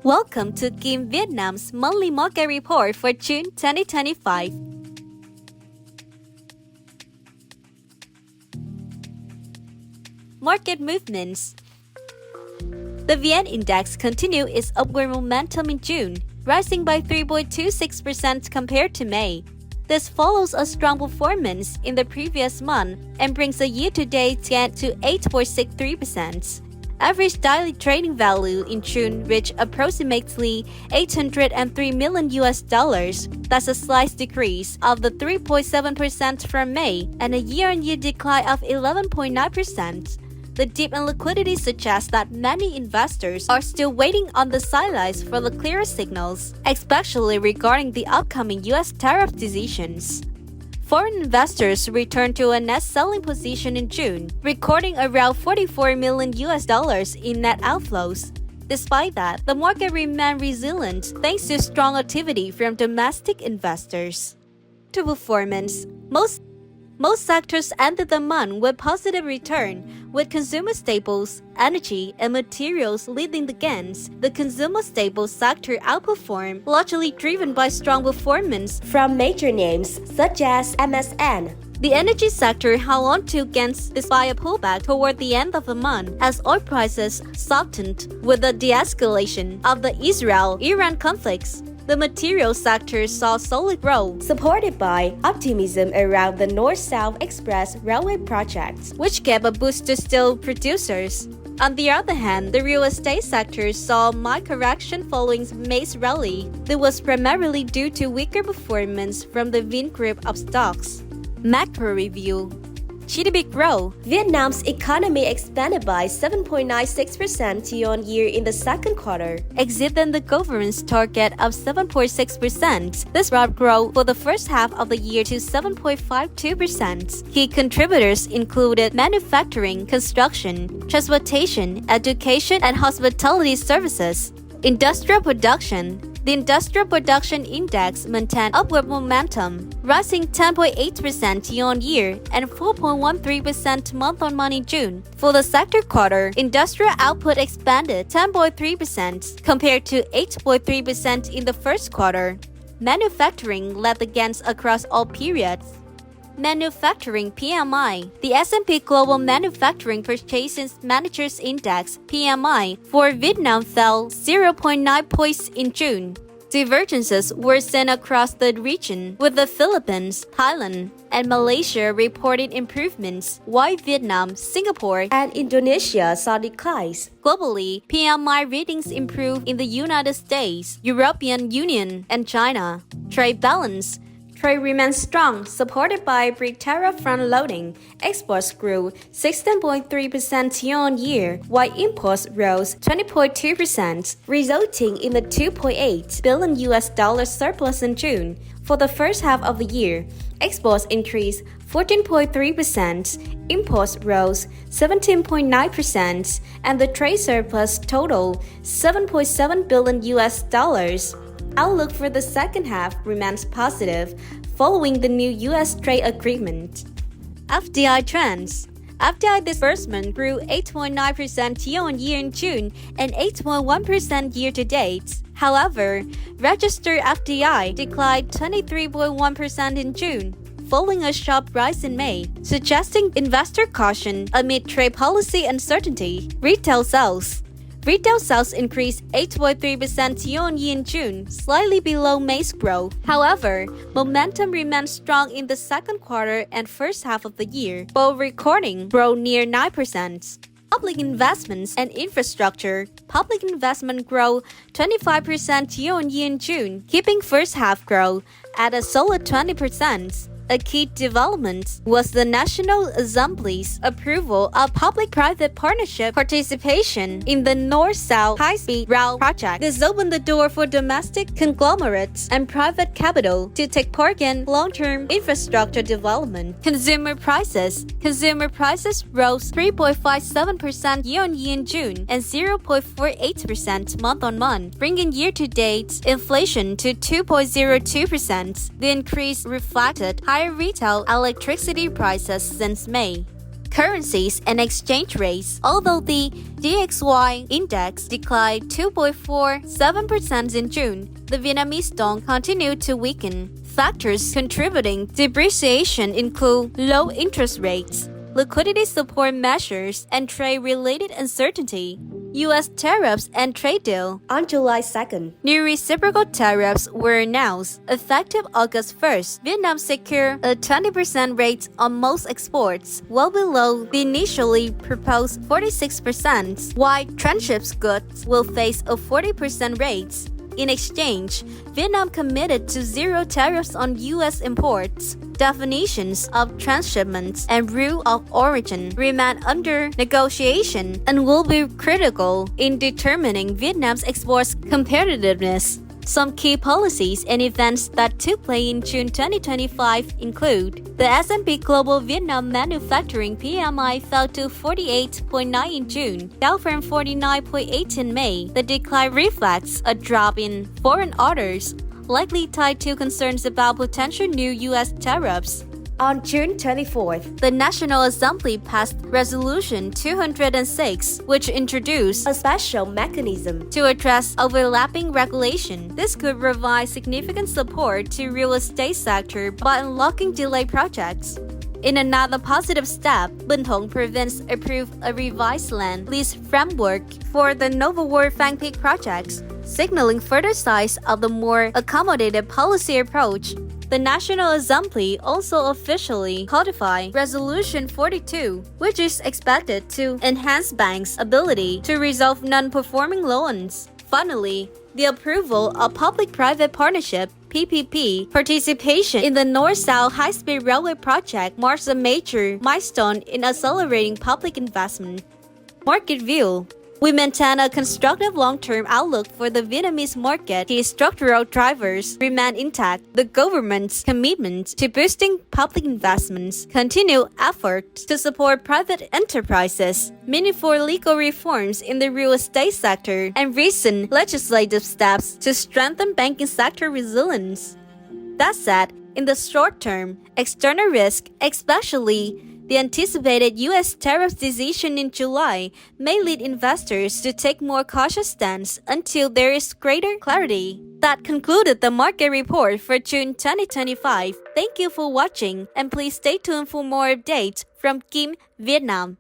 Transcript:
Welcome to Kim Vietnam's monthly market report for June 2025. Market movements. The VN Index continued its upward momentum in June, rising by 3.26% compared to May. This follows a strong performance in the previous month and brings a year-to-date gain to 8.63%. Average daily trading value in June reached approximately $803 million. That's a slight decrease of the 3.7% from May and a year-on-year decline of 11.9%. The dip in liquidity suggests that many investors are still waiting on the sidelines for the clearer signals, especially regarding the upcoming U.S. tariff decisions. Foreign investors returned to a net selling position in June, recording around $44 million in net outflows. Despite that, the market remained resilient thanks to strong activity from domestic investors. To performance, most sectors ended the month with positive return, with consumer staples, energy, and materials leading the gains. The consumer staples sector outperformed, largely driven by strong performance from major names such as MSN. The energy sector held on to gains despite a pullback toward the end of the month as oil prices softened with the de-escalation of the Israel-Iran conflicts. The materials sector saw solid growth, supported by optimism around the North-South Express railway project, which gave a boost to steel producers. On the other hand, the real estate sector saw mild correction following May's rally. This was primarily due to weaker performance from the Vin Group of stocks. Macro review. GDP growth. Vietnam's economy expanded by 7.96% year-on-year in the second quarter, exceeding the government's target of 7.6%. This brought growth for the first half of the year to 7.52%. Key contributors included manufacturing, construction, transportation, education, and hospitality services. Industrial production. The Industrial Production Index maintained upward momentum, rising 10.8% year-on-year and 4.13% month-on-month in June. For the sector quarter, industrial output expanded 10.3% compared to 8.3% in the first quarter. Manufacturing led the gains across all periods. Manufacturing PMI. The S&P Global Manufacturing Purchasing Managers Index (PMI) for Vietnam fell 0.9 points in June. Divergences were seen across the region, with the Philippines, Thailand, and Malaysia reporting improvements, while Vietnam, Singapore, and Indonesia saw declines. Globally, PMI readings improved in the United States, European Union, and China. Trade balance. Trade remains strong, supported by BRIC tariff front-loading. Exports grew 16.3% year-on-year, while imports rose 20.2%, resulting in a $2.8 billion surplus in June. For the first half of the year, exports increased 14.3%, imports rose 17.9%, and the trade surplus totaled $7.7 billion. Outlook for the second half remains positive following the new U.S. trade agreement. FDI trends. FDI disbursement grew 8.9% year-on-year in June and 8.1% year-to-date. However, registered FDI declined 23.1% in June, following a sharp rise in May, suggesting investor caution amid trade policy uncertainty. Retail sales. Retail sales increased 8.3% year-on-year in June, slightly below May's growth. However, momentum remained strong in the second quarter and first half of the year, both recording growth near 9%. Public investments and infrastructure. Public investment grew 25% year-on-year in June, keeping first half growth at a solid 20%. A key development was the National Assembly's approval of public-private partnership participation in the North-South High-Speed Rail project. This opened the door for domestic conglomerates and private capital to take part in long-term infrastructure development. Consumer prices. Consumer prices rose 3.57% year-on-year in June and 0.48% month-on-month, bringing year-to-date inflation to 2.02%. The increase reflected higher retail electricity prices since May. currencies and exchange rates. Although the DXY index declined 2.47% in June, the Vietnamese dong continued to weaken. Factors contributing to depreciation include low interest rates, liquidity support measures, and trade-related uncertainty. U.S. tariffs and trade deal. On July 2nd, new reciprocal tariffs were announced. Effective August 1st, Vietnam secured a 20% rate on most exports, well below the initially proposed 46%, while transshipped goods will face a 40% rate. In exchange, Vietnam committed to zero tariffs on U.S. imports. Definitions of transshipment and rule of origin remain under negotiation and will be critical in determining Vietnam's exports competitiveness. Some key policies and events that took place in June 2025 include the S&P Global Vietnam Manufacturing PMI fell to 48.9 in June, down from 49.8 in May. The decline reflects a drop in foreign orders, likely tied to concerns about potential new U.S. tariffs. On June 24th, the National Assembly passed Resolution 206, which introduced a special mechanism to address overlapping regulation. This could provide significant support to real estate sector by unlocking delayed projects. In another positive step, Bình Thuận Province approved a revised land lease framework for the Nova World Phan Thiết projects, signaling further signs of the more accommodative policy approach. The National Assembly also officially codified Resolution 42, which is expected to enhance banks' ability to resolve non-performing loans. Finally, the approval of Public-Private Partnership (PPP) participation in the North-South High-Speed Railway project marks a major milestone in accelerating public investment. Market view. We maintain a constructive long-term outlook for the Vietnamese market. Key structural drivers remain intact. The government's commitment to boosting public investments, continued efforts to support private enterprises, meaningful legal reforms in the real estate sector, and recent legislative steps to strengthen banking sector resilience. That said, in the short term, external risk, especially the anticipated U.S. tariff decision in July, may lead investors to take more cautious stance until there is greater clarity. That concluded the market report for June 2025. Thank you for watching, and please stay tuned for more updates from Kim Vietnam.